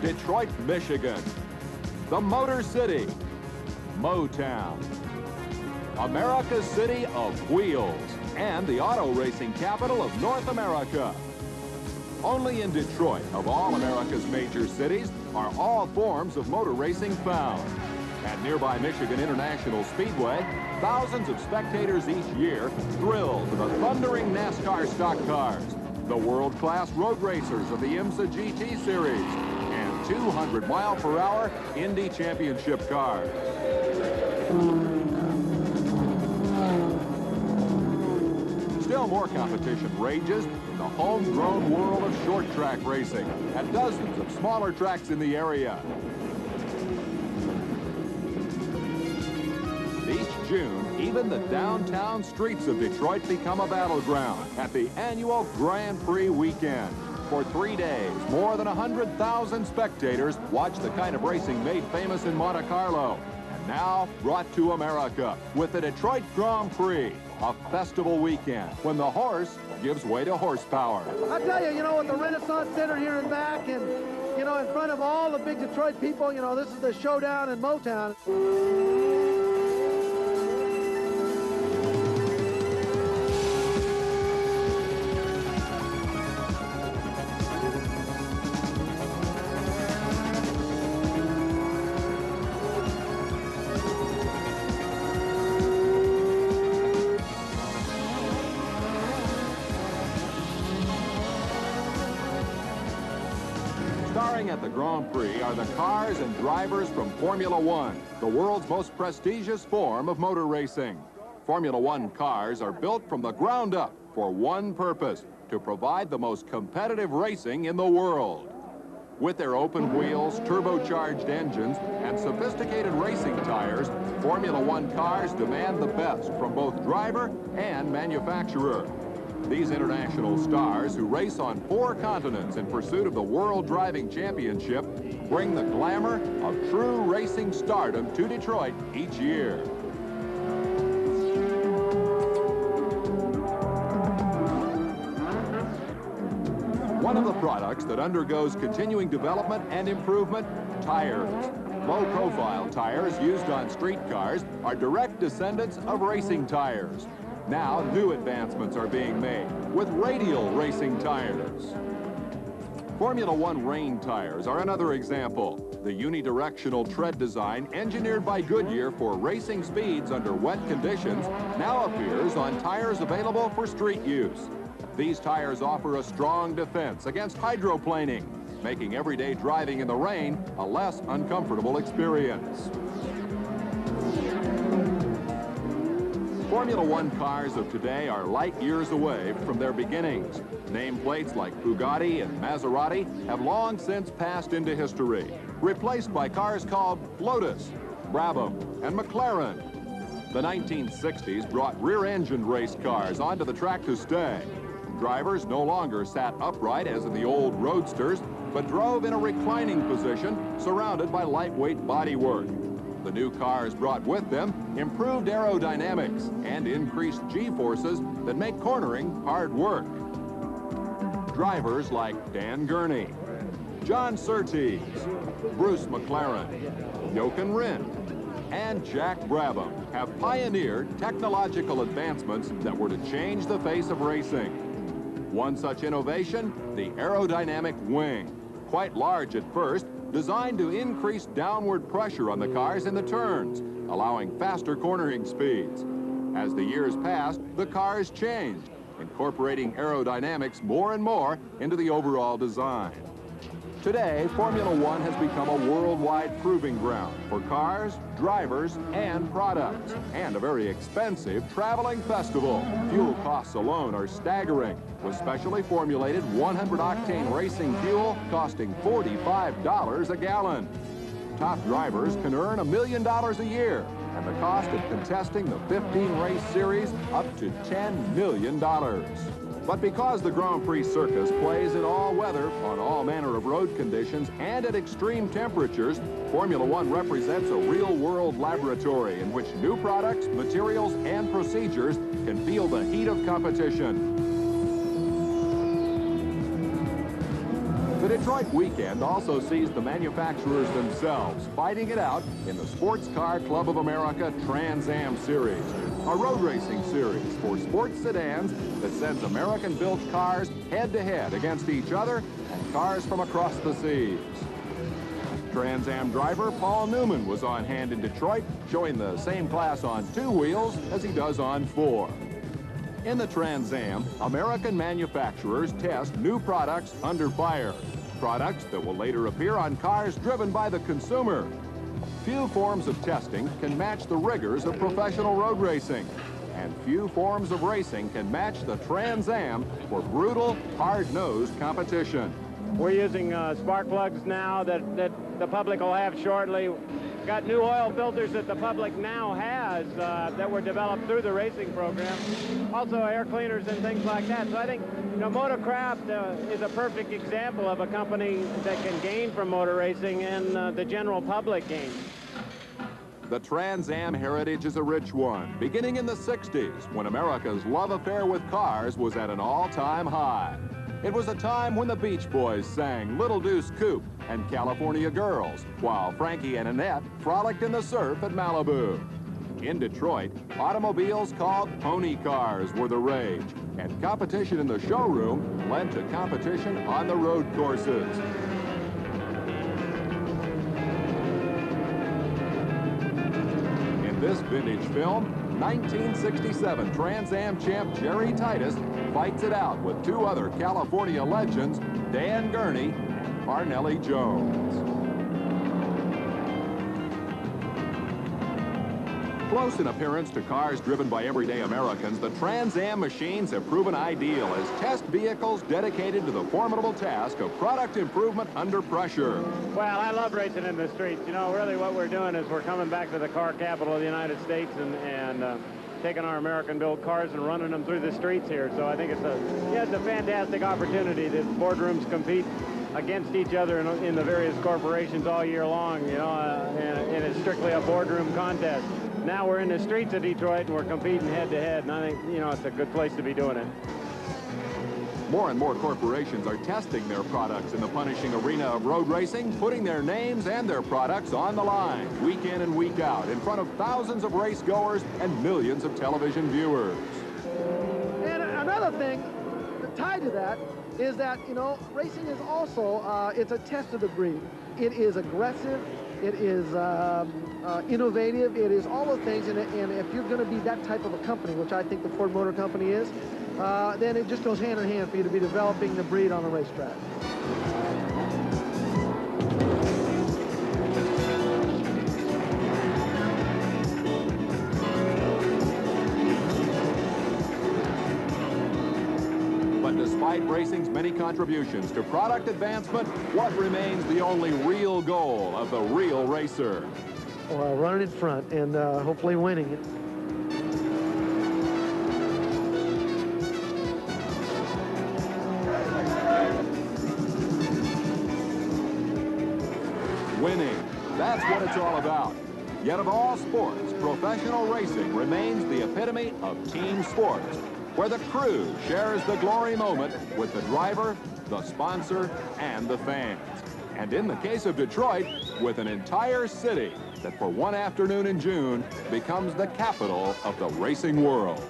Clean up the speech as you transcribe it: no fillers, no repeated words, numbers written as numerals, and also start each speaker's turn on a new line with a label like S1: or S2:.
S1: Detroit, Michigan. The Motor City, Motown. America's city of wheels and the auto racing capital of North America. Only in Detroit, of all America's major cities, are all forms of motor racing found. At nearby Michigan International Speedway, thousands of spectators each year thrill to the thundering NASCAR stock cars, the world-class road racers of the IMSA GT Series, and 200-mile-per-hour Indy Championship cars. Still more competition rages in the homegrown world of short-track racing at dozens of smaller tracks in the area. Each June, even the downtown streets of Detroit become a battleground at the annual Grand Prix weekend. For 3 days, more than 100,000 spectators watch the kind of racing made famous in Monte Carlo. And now brought to America with the Detroit Grand Prix, a festival weekend when the horse gives way to horsepower.
S2: I tell you, with the Renaissance Center here in back and, in front of all the big Detroit people, this is the Showdown in Motown.
S1: Starring at the Grand Prix are the cars and drivers from Formula One, the world's most prestigious form of motor racing. Formula One cars are built from the ground up for one purpose: to provide the most competitive racing in the world. With their open wheels, turbocharged engines, and sophisticated racing tires, Formula One cars demand the best from both driver and manufacturer. These international stars, who race on 4 continents in pursuit of the World Driving Championship, bring the glamour of true racing stardom to Detroit each year. One of the products that undergoes continuing development and improvement, tires. Low-profile tires used on street cars are direct descendants of racing tires. Now, new advancements are being made with radial racing tires. Formula One rain tires are another example. The unidirectional tread design, engineered by Goodyear for racing speeds under wet conditions, now appears on tires available for street use. These tires offer a strong defense against hydroplaning, making everyday driving in the rain a less uncomfortable experience. Formula One cars of today are light years away from their beginnings. Nameplates like Bugatti and Maserati have long since passed into history, replaced by cars called Lotus, Brabham, and McLaren. The 1960s brought rear-engined race cars onto the track to stay. Drivers no longer sat upright as in the old roadsters, but drove in a reclining position surrounded by lightweight bodywork. The new cars brought with them improved aerodynamics and increased G-forces that make cornering hard work. Drivers like Dan Gurney, John Surtees, Bruce McLaren, Jochen Rindt, and Jack Brabham have pioneered technological advancements that were to change the face of racing. One such innovation, the aerodynamic wing. Quite large at first, designed to increase downward pressure on the cars in the turns, allowing faster cornering speeds. As the years passed, the cars changed, incorporating aerodynamics more and more into the overall design. Today, Formula One has become a worldwide proving ground for cars, drivers, and products, and a very expensive traveling festival. Fuel costs alone are staggering, with specially formulated 100-octane racing fuel costing $45 a gallon. Top drivers can earn $1 million a year, and the cost of contesting the 15-race series up to $10 million. But because the Grand Prix circus plays in all weather, on all manner of road conditions, and at extreme temperatures, Formula One represents a real-world laboratory in which new products, materials, and procedures can feel the heat of competition. The Detroit weekend also sees the manufacturers themselves fighting it out in the Sports Car Club of America Trans Am Series, a road racing series for sports sedans that sends American-built cars head-to-head against each other and cars from across the seas. Trans Am driver Paul Newman was on hand in Detroit, showing the same class on 2 wheels as he does on 4. In the Trans Am, American manufacturers test new products under fire, products that will later appear on cars driven by the consumer. Few forms of testing can match the rigors of professional road racing, and few forms of racing can match the Trans Am for brutal, hard-nosed competition.
S3: We're using spark plugs now that the public will have shortly. Got new oil filters that the public now has that were developed through the racing program. Also air cleaners and things like that. So I think, you know, Motorcraft is a perfect example of a company that can gain from motor racing and the general public gains.
S1: The Trans Am heritage is a rich one, beginning in the 60s, when America's love affair with cars was at an all-time high. It was a time when the Beach Boys sang Little Deuce Coupe and California Girls, while Frankie and Annette frolicked in the surf at Malibu. In Detroit, automobiles called pony cars were the rage, and competition in the showroom led to competition on the road courses. In this vintage film, 1967 Trans Am champ Jerry Titus fights it out with 2 other California legends, Dan Gurney and Parnelli Jones. Close in appearance to cars driven by everyday Americans, the Trans Am machines have proven ideal as test vehicles dedicated to the formidable task of product improvement under pressure.
S3: Well, I love racing in the streets. You know, really what we're doing is we're coming back to the car capital of the United States and taking our American-built cars and running them through the streets here. So I think it's a fantastic opportunity that boardrooms compete against each other in the various corporations all year long, you know, and it's strictly a boardroom contest. Now we're in the streets of Detroit and we're competing head-to-head, and I think, you know, it's a good place to be doing it.
S1: More and more corporations are testing their products in the punishing arena of road racing, putting their names and their products on the line, week in and week out, in front of thousands of race goers and millions of television viewers.
S2: And another thing tied to that is that, you know, racing is also, it's a test of the breed. It is aggressive, it is innovative, it is all the things, and if you're going to be that type of a company, which I think the Ford Motor Company is, then it just goes hand in hand for you to be developing the breed on the racetrack.
S1: But despite racing's many contributions to product advancement, what remains the only real goal of the real racer?
S2: Well, running in front and hopefully winning it.
S1: Winning. That's what it's all about. Yet of all sports, professional racing remains the epitome of team sports, where the crew shares the glory moment with the driver, the sponsor, and the fans. And in the case of Detroit, with an entire city that for one afternoon in June becomes the capital of the racing world.